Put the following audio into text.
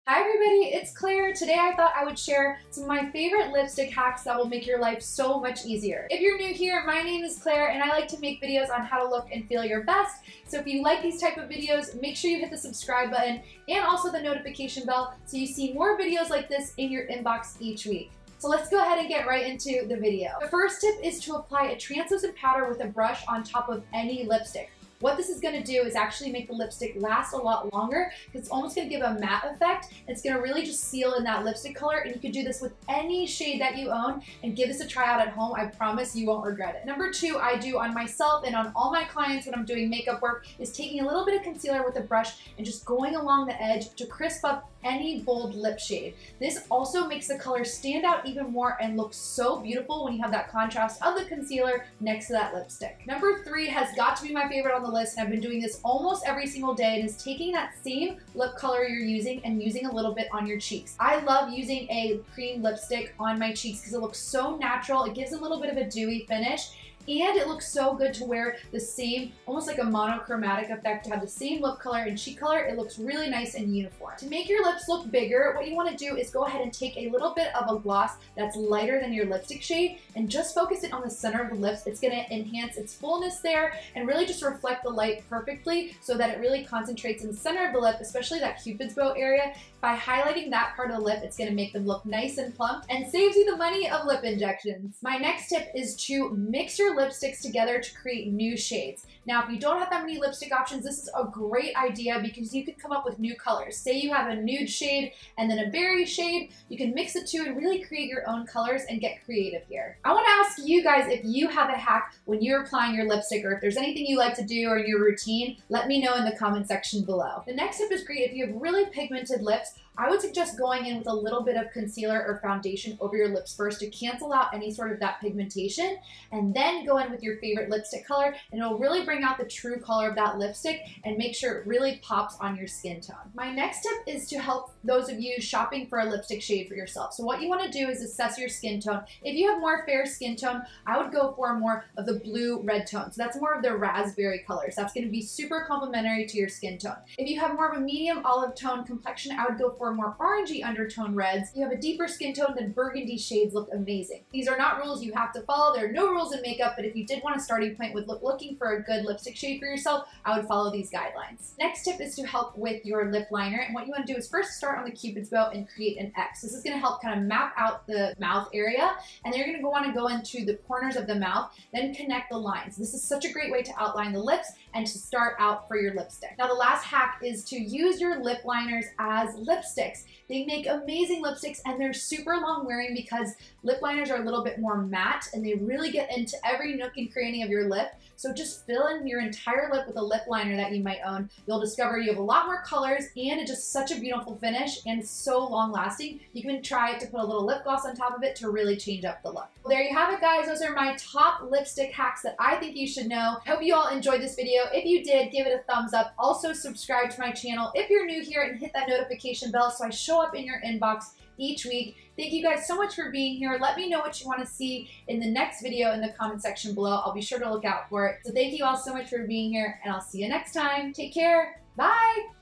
Hi everybody, it's Claire. Today I thought I would share some of my favorite lipstick hacks that will make your life so much easier. If you're new here, my name is Claire and I like to make videos on how to look and feel your best. So if you like these type of videos, make sure you hit the subscribe button and also the notification bell so you see more videos like this in your inbox each week. So let's go ahead and get right into the video. The first tip is to apply a translucent powder with a brush on top of any lipstick. What this is going to do is actually make the lipstick last a lot longer because it's almost going to give a matte effect. It's going to really just seal in that lipstick color, and you can do this with any shade that you own and give this a try out at home. I promise you won't regret it. Number two, I do on myself and on all my clients when I'm doing makeup work is taking a little bit of concealer with a brush and just going along the edge to crisp up any bold lip shade. This also makes the color stand out even more and look so beautiful when you have that contrast of the concealer next to that lipstick. Number three has got to be my favorite on the list, and I've been doing this almost every single day, and is taking that same lip color you're using and using a little bit on your cheeks. I love using a cream lipstick on my cheeks because it looks so natural. It gives a little bit of a dewy finish, and it looks so good to wear the same, almost like a monochromatic effect, to have the same lip color and cheek color. It looks really nice and uniform. To make your lips look bigger, what you want to do is go ahead and take a little bit of a gloss that's lighter than your lipstick shade and just focus it on the center of the lips. It's going to enhance its fullness there and really just reflect the light perfectly so that it really concentrates in the center of the lip, especially that Cupid's bow area. By highlighting that part of the lip, it's going to make them look nice and plump and saves you the money of lip injections. My next tip is to mix your lipsticks together to create new shades. Now, if you don't have that many lipstick options, this is a great idea because you can come up with new colors. Say you have a nude shade and then a berry shade, you can mix the two and really create your own colors and get creative here. I want to ask you guys if you have a hack when you're applying your lipstick, or if there's anything you like to do or in your routine, let me know in the comment section below. The next tip is great if you have really pigmented lips. I would suggest going in with a little bit of concealer or foundation over your lips first to cancel out any sort of that pigmentation, and then go in with your favorite lipstick color, and it'll really bring out the true color of that lipstick and make sure it really pops on your skin tone. My next tip is to help those of you shopping for a lipstick shade for yourself. So what you want to do is assess your skin tone. If you have more fair skin tone, I would go for more of the blue-red tone. So that's more of the raspberry colors. That's going to be super complementary to your skin tone. If you have more of a medium olive tone complexion, I would go for more orangey undertone reds. If you have a deeper skin tone, then burgundy shades look amazing. These are not rules you have to follow. There are no rules in makeup, but if you did want a starting point with looking for a good lipstick shade for yourself, I would follow these guidelines. Next tip is to help with your lip liner, and what you want to do is first start on the Cupid's bow and create an X. This is going to help kind of map out the mouth area, and then you're going to want to go into the corners of the mouth, then connect the lines. This is such a great way to outline the lips and to start out for your lipstick. Now the last hack is to use your lip liners as lipsticks. They make amazing lipsticks and they're super long wearing because lip liners are a little bit more matte and they really get into every nook and cranny of your lip. So just fill in your entire lip with a lip liner that you might own. You'll discover you have a lot more colors and it's just such a beautiful finish and so long lasting. You can try to put a little lip gloss on top of it to really change up the look. Well, there you have it, guys. Those are my top lipstick hacks that I think you should know. I hope you all enjoyed this video. If you did, give it a thumbs up. Also subscribe to my channel if you're new here and hit that notification bell so I show up in your inbox each week. Thank you guys so much for being here. Let me know what you want to see in the next video in the comment section below. I'll be sure to look out for it. So thank you all so much for being here, and I'll see you next time. Take care. Bye.